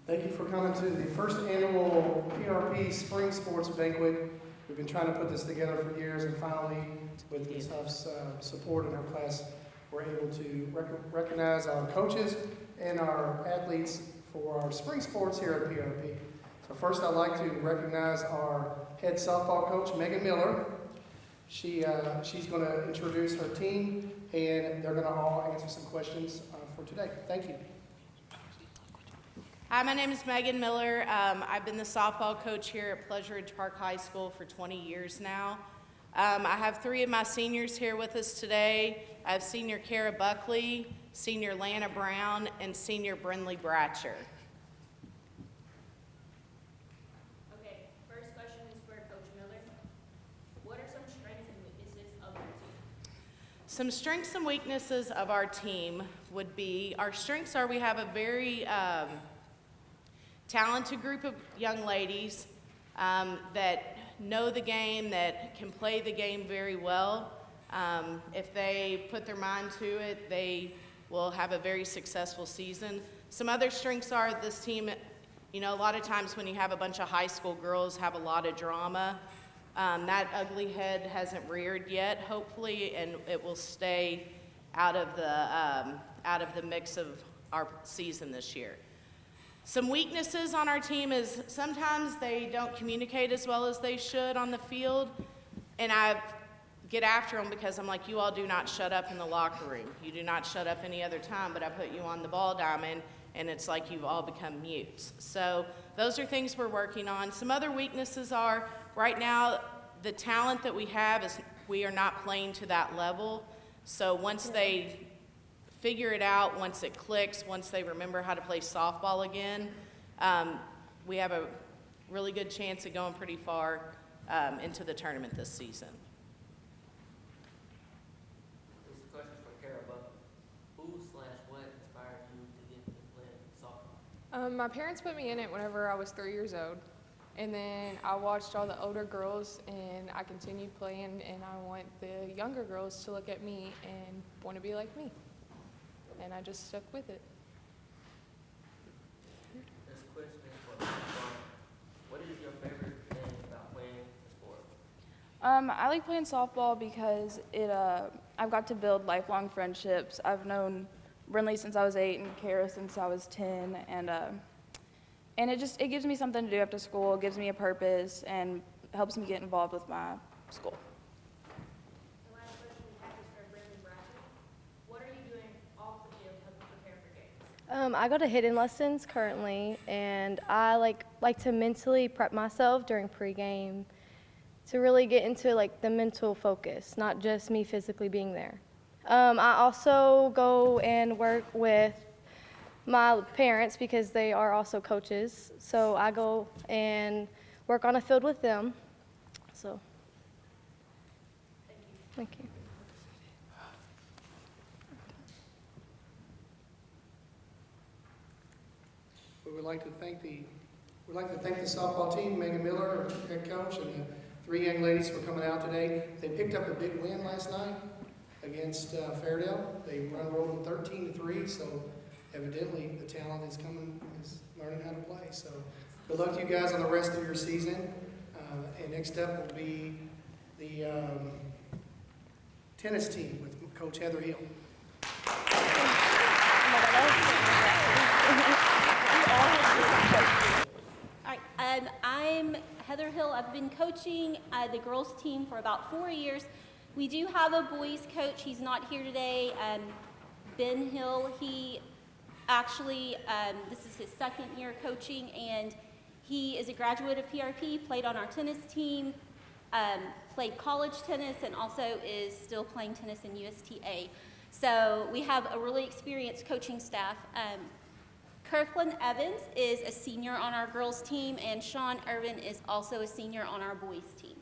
Thank you for coming to the first annual PRP Spring Sports Banquet. We've been trying to put this together for years, and finally, with the tough support in our class, we're able to recognize our coaches and our athletes for our spring sports here at PRP. So first, I'd like to recognize our head softball coach, Megan Miller. She's going to introduce her team, and they're going to all answer some questions for today. Thank you. Hi, my name is Megan Miller. I've been the softball coach here at Pleasure Ridge Park High School for 20 years now. I have 3 of my seniors here with us today. I have senior Kara Buckley, senior Lana Brown, and senior Brindley Bratcher. Okay, first question is for Coach Miller. What are some strengths and weaknesses of your team? Some strengths and weaknesses of our team would be, our strengths are we have a very talented group of young ladies that know the game, that can play the game very well. If they put their mind to it, they will have a very successful season. Some other strengths are this team, you know, a lot of times when you have a bunch of high school girls have a lot of drama. That ugly head hasn't reared yet, hopefully, and it will stay out of the mix of our season this year. Some weaknesses on our team is sometimes they don't communicate as well as they should on the field, and I get after them because I'm like, you all do not shut up in the locker room. You do not shut up any other time, but I put you on the ball diamond, and it's like you've all become mutes. So those are things we're working on. Some other weaknesses are, right now, the talent that we have is we are not playing to that level. So once they figure it out, once it clicks, once they remember how to play softball again, we have a really good chance of going pretty far into the tournament this season. This is a question for Kara Buckley. Who/what inspired you to get to play softball? My parents put me in it whenever I was 3 years old. And then I watched all the older girls, and I continued playing, and I want the younger girls to look at me and want to be like me. And I just stuck with it. This question is for softball. What is your favorite thing about playing the sport? I like playing softball because I've got to build lifelong friendships. I've known Brindley since I was 8 and Kara since I was 10, and it gives me something to do after school. It gives me a purpose and helps me get involved with my school. The last question we have is for Brindley Bratcher. What are you doing off the field to prepare for games? I go to hidden lessons currently, and I like to mentally prep myself during pregame to really get into the mental focus, not just me physically being there. I also go and work with my parents because they are also coaches, so I go and work on a field with them. So, thank you. We'd like to thank the softball team, Megan Miller, our head coach, and the 3 young ladies for coming out today. They picked up a big win last night against Fairdale. They rolled them 13-3, so evidently the talent is learning how to play. So good luck to you guys on the rest of your season. And next up will be the tennis team with Coach Heather Hill. All right, I'm Heather Hill. I've been coaching the girls team for about 4 years. We do have a boys coach. He's not here today. Ben Hill, he actually, this is his 2nd year coaching, and he is a graduate of PRP, played on our tennis team, played college tennis, and also is still playing tennis in USTA. So we have a really experienced coaching staff. Kirkland Evans is a senior on our girls team, and Sean Irvin is also a senior on our boys team.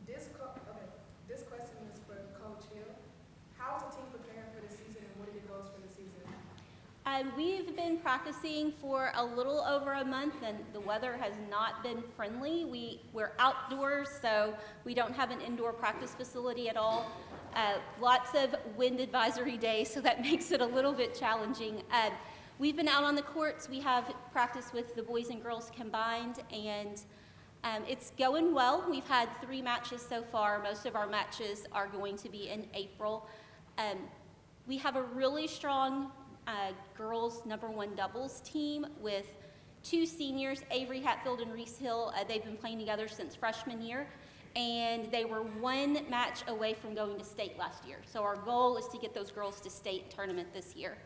This question is for Coach Hill. How is the team preparing for the season, and what are your goals for the season? We've been practicing for a little over a month, and the weather has not been friendly. We're outdoors, so we don't have an indoor practice facility at all. Lots of wind advisory days, so that makes it a little bit challenging. We've been out on the courts. We have practiced with the boys and girls combined, and it's going well. We've had 3 matches so far. Most of our matches are going to be in April. We have a really strong girls #1 doubles team with 2 seniors, Avery Hatfield and Reese Hill. They've been playing together since freshman year, and they were 1 match away from going to state last year. So our goal is to get those girls to state tournament this year.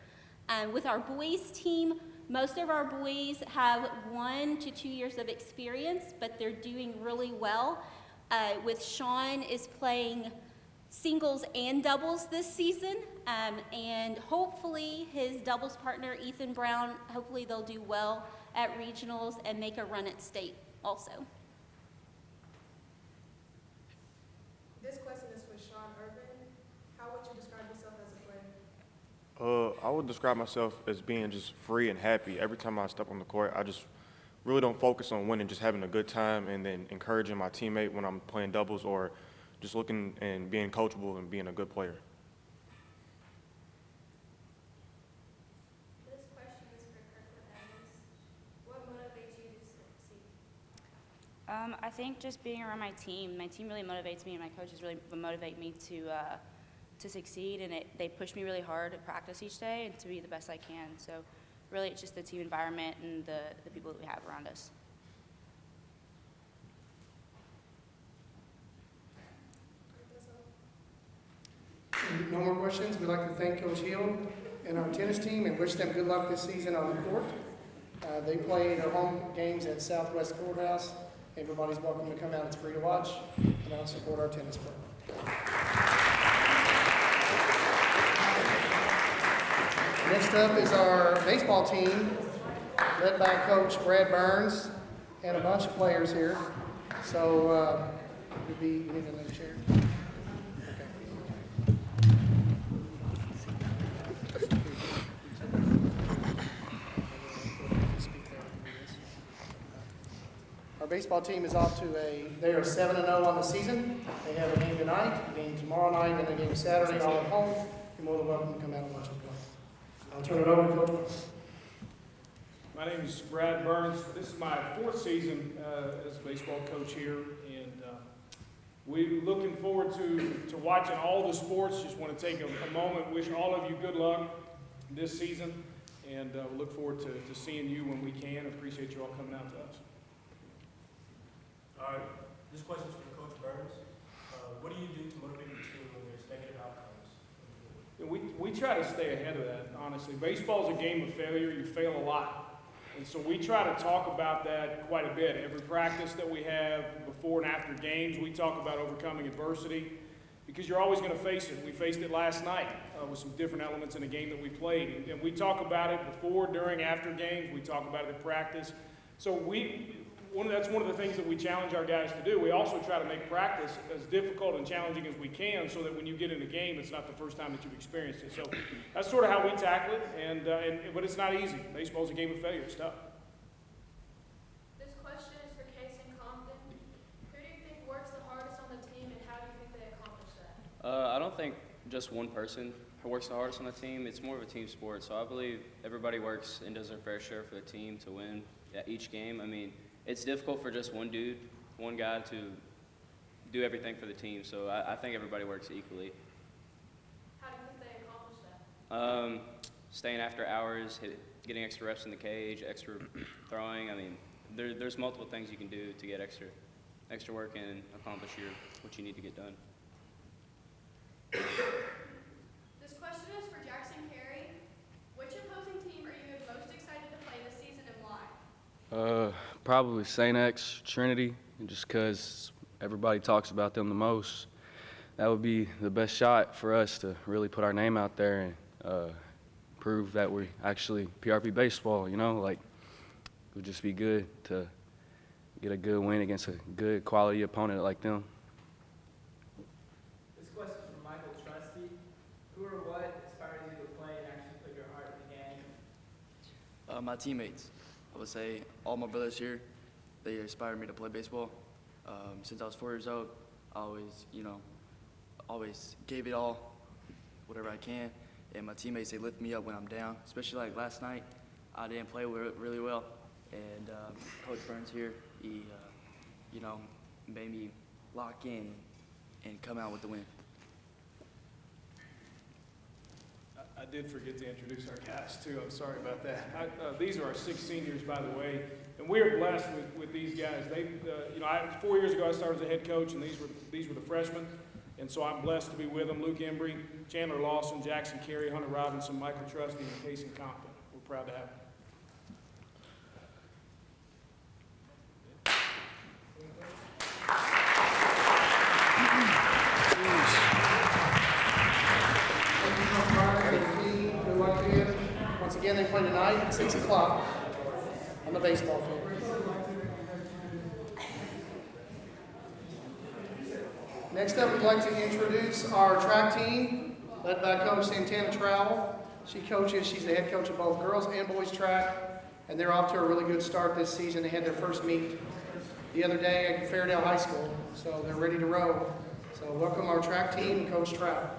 With our boys team, most of our boys have 1 to 2 years of experience, but they're doing really well. With Sean is playing singles and doubles this season, and hopefully his doubles partner Ethan Brown, hopefully they'll do well at regionals and make a run at state also. This question is for Sean Urban. How would you describe yourself as a player? I would describe myself as being just free and happy. Every time I step on the court, I just really don't focus on winning, just having a good time and then encouraging my teammate when I'm playing doubles or just looking and being coachable and being a good player. This question is for Kirkland Evans. What motivates you to succeed? I think just being around my team really motivates me, and my coaches really motivate me to succeed, and they push me really hard at practice each day and to be the best I can. So really it's just the team environment and the people that we have around us. No more questions. We'd like to thank Coach Hill and our tennis team and wish them good luck this season on the court. They play their home games at Southwest Courthouse. Everybody's welcome to come out. It's free to watch. Come out and support our tennis program. Next up is our baseball team, led by Coach Brad Burns and a bunch of players here. So you need another chair. Our baseball team is off to they are 7-0 on the season. They have a game tonight, a game tomorrow night, and a game Saturday all at home. You're more than welcome to come out and watch them play. I'll turn it over to Coach. My name is Brad Burns. This is my 4th season as a baseball coach here, and we're looking forward to watching all the sports. Just want to take a moment, wish all of you good luck this season, and we look forward to seeing you when we can. Appreciate you all coming out to us. All right, this question is for Coach Burns. What do you do to motivate your team when there's negative outcomes? We try to stay ahead of that, honestly. Baseball is a game of failure. You fail a lot. And so we try to talk about that quite a bit. Every practice that we have before and after games, we talk about overcoming adversity because you're always going to face it. We faced it last night with some different elements in the game that we played. And we talk about it before, during, after games. We talk about it at practice. So that's one of the things that we challenge our guys to do. We also try to make practice as difficult and challenging as we can so that when you get in a game, it's not the first time that you've experienced it. So that's sort of how we tackle it, but it's not easy. Baseball's a game of failure. It's tough. This question is for Case and Compton. Who do you think works the hardest on the team, and how do you think they accomplish that? I don't think just one person works the hardest on the team. It's more of a team sport. So I believe everybody works and does their fair share for the team to win each game. I mean, it's difficult for just one guy to do everything for the team. So I think everybody works equally. How do you think they accomplish that? Staying after hours, getting extra reps in the cage, extra throwing. I mean, there's multiple things you can do to get extra work and accomplish what you need to get done. This question is for Jackson Carey. Which opposing team are you most excited to play this season and why? Probably St. X, Trinity, just because everybody talks about them the most. That would be the best shot for us to really put our name out there and prove that we're actually PRP baseball, you know? Like, it would just be good to get a good win against a good quality opponent like them. This question is from Michael Trusty. Who or what inspires you to play and actually put your heart in the game? My teammates. I would say all my brothers here, they inspired me to play baseball. Since I was 4 years old, I always gave it all, whatever I can. And my teammates, they lift me up when I'm down. Especially like last night, I didn't play really well. And Coach Burns here, he, made me lock in and come out with the win. I did forget to introduce our guys too. I'm sorry about that. These are our 6 seniors, by the way, and we are blessed with these guys. 4 years ago I started as a head coach, and these were the freshmen, and so I'm blessed to be with them. Luke Embry, Chandler Lawson, Jackson Carey, Hunter Robinson, Michael Trusty, and Casey Compton. We're proud to have them. Once again, they play tonight at 6 o'clock on the baseball field. Next up, we'd like to introduce our track team, led by Coach Santana Trowell. She's the head coach of both girls and boys track, and they're off to a really good start this season. They had their first meet the other day at Fairdale High School, so they're ready to roll. So welcome our track team and Coach Trowell.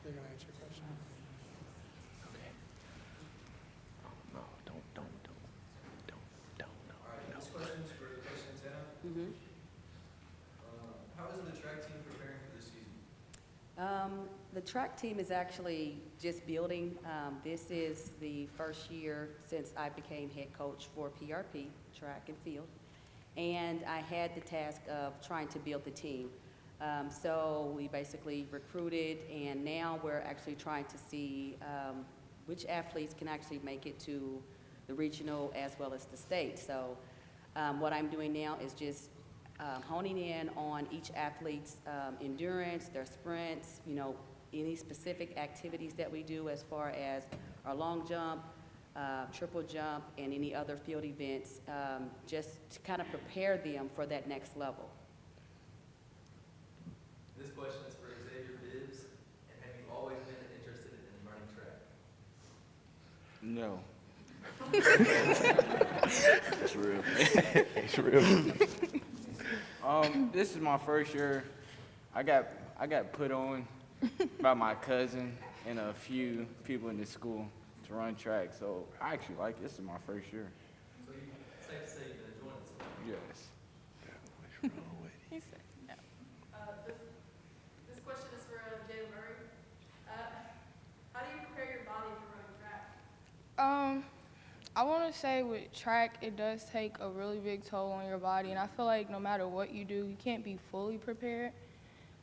They're going to answer your question. Okay. No, don't. All right, this question is for Coach Santana. How is the track team preparing for this season? The track team is actually just building. This is the first year since I became head coach for PRP, track and field. And I had the task of trying to build the team. So we basically recruited, and now we're actually trying to see which athletes can actually make it to the regional as well as the state. So what I'm doing now is just honing in on each athlete's endurance, their sprints, any specific activities that we do as far as our long jump, triple jump, and any other field events, just to kind of prepare them for that next level. This question is for Xavier Bibbs, and have you always been interested in running track? No. It's real. It's real. This is my first year. I got put on by my cousin and a few people in the school to run track, so I actually like it. This is my first year. So it's safe to say you've been enjoying it so far? Yes. He said no. This question is for Jay Murray. How do you prepare your body for running track? I want to say with track, it does take a really big toll on your body, and I feel like no matter what you do, you can't be fully prepared.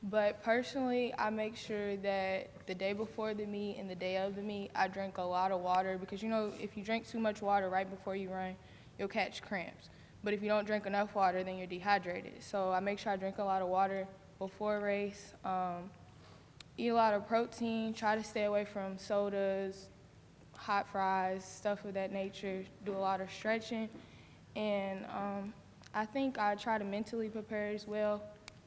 But personally, I make sure that the day before the meet and the day of the meet, I drink a lot of water because, if you drink too much water right before you run, you'll catch cramps. But if you don't drink enough water, then you're dehydrated. So I make sure I drink a lot of water before a race, eat a lot of protein, try to stay away from sodas, hot fries, stuff of that nature, do a lot of stretching. And I think I try to mentally prepare as well.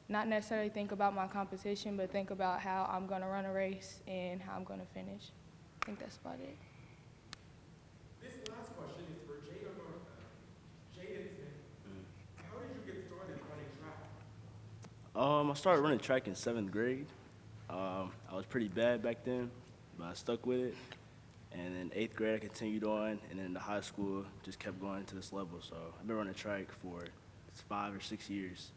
Not necessarily think about my competition, but think about how I'm going to run a race and how I'm going to finish. I think that's about it. This last question is for Jaden. How did you get started running track? I started running track in 7th grade. I was pretty bad back then, but I stuck with it. And then 8th grade, I continued on, and then in the high school, just kept going to this level. So I've been running track for 5 or 6 years.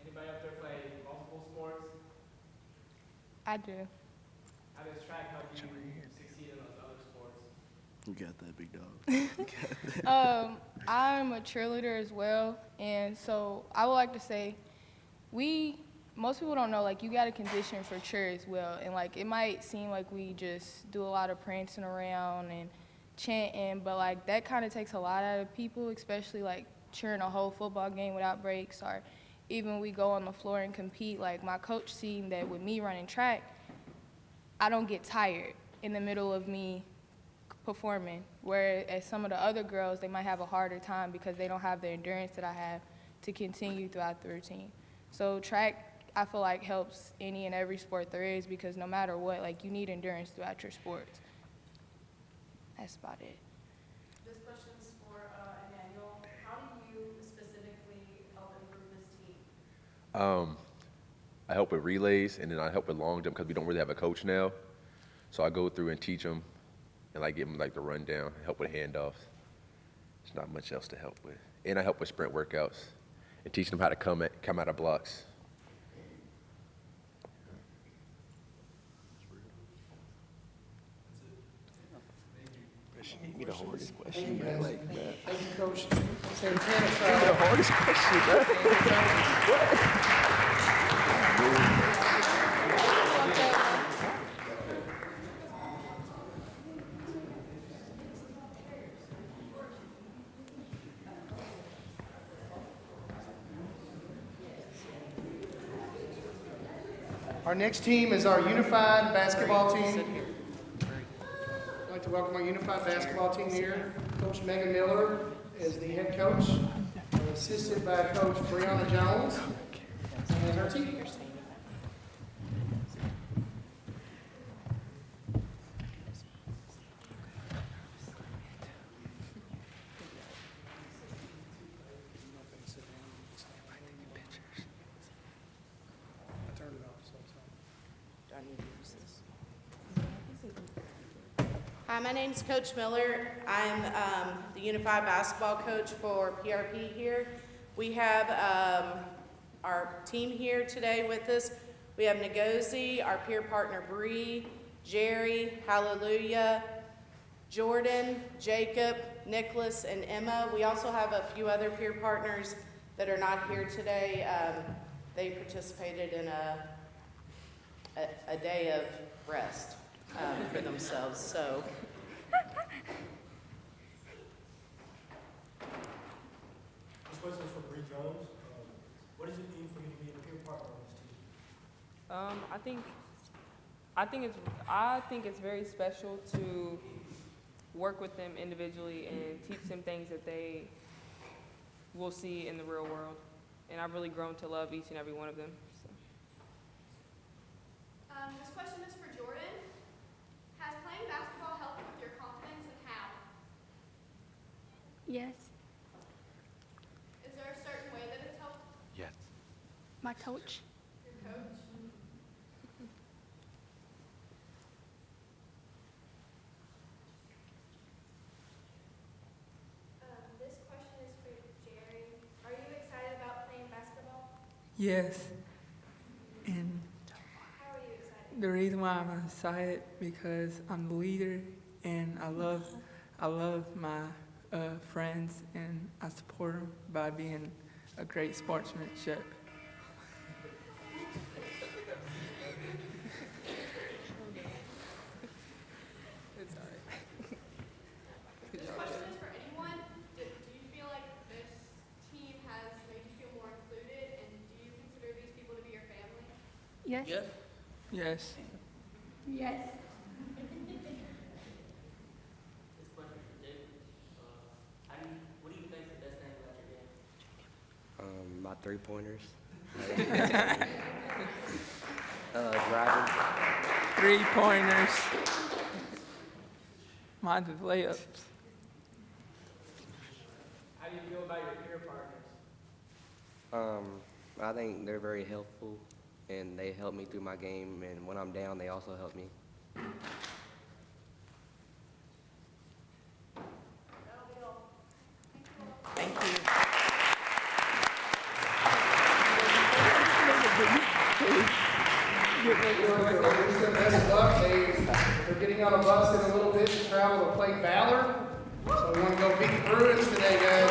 Anybody up there play multiple sports? I do. How does track help you succeed in those other sports? You got that, big dog. You got that. I'm a cheerleader as well, and so I would like to say most people don't know, you got to condition for cheer as well, and it might seem like we just do a lot of prancing around and chanting, but that kind of takes a lot out of people, especially cheering a whole football game without breaks, or even we go on the floor and compete, like my coach seen that with me running track, I don't get tired in the middle of me performing, whereas some of the other girls, they might have a harder time because they don't have the endurance that I have to continue throughout the routine. So track, I feel like, helps any and every sport there is, because no matter what, like, you need endurance throughout your sports. That's about it. This question is for Emmanuel. How do you specifically help improve this team? I help with relays, and then I help with long jump because we don't really have a coach now. So I go through and teach them and like give them like the rundown, help with handoffs. There's not much else to help with. And I help with sprint workouts and teach them how to come out of blocks. Give me the hardest question, man. Like, man. Thank you, Coach. Give me the hardest question, man. Our next team is our unified basketball team. I'd like to welcome our unified basketball team here. Coach Megan Miller is the head coach, assisted by Coach Brianna Jones and her team. Hi, my name's Coach Miller. I'm the Unified Basketball Coach for PRP here. We have our team here today with us. We have Ngozi, our peer partner Bree, Jerry, Hallelujah, Jordan, Jacob, Nicholas, and Emma. We also have a few other peer partners that are not here today. They participated in a day of rest for themselves. So. This question is for Bree Jones. What does it mean for you to be a peer partner on this team? I think it's very special to work with them individually and teach them things that they will see in the real world. And I've really grown to love each and every one of them. So. This question is for Jordan. Has playing basketball helped with your confidence, and how? Yes. Is there a certain way that it's helped? Yes. My coach. Your coach? This question is for Jerry. Are you excited about playing basketball? Yes. And How are you excited? the reason why I'm excited because I'm the leader and I love my friends and I support them by being a great sportsmanship. It's all right. This question is for anyone. Do you feel like this team has made you feel more included, and do you consider these people to be your family? Yes. Yes. Yes. This question is for Jacob. What do you think is the best thing about your game? My 3-pointers. Driving. 3-pointers. Mine's with layups. How do you feel about your peer partners? I think they're very helpful, and they help me through my game, and when I'm down, they also help me. Thank you. Wish them best of luck. They're getting on a bus in a little bit to travel to play Ballard. So we want to go beat the Bruins today, guys.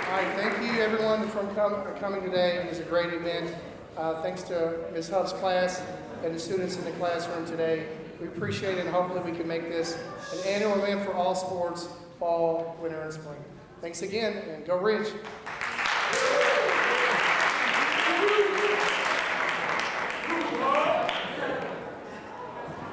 All right, thank you everyone for coming today. It was a great event. Thanks to Ms. Huff's class and the students in the classroom today. We appreciate it, and hopefully we can make this an annual event for all sports fall, winter, and spring. Thanks again, and go Ridge.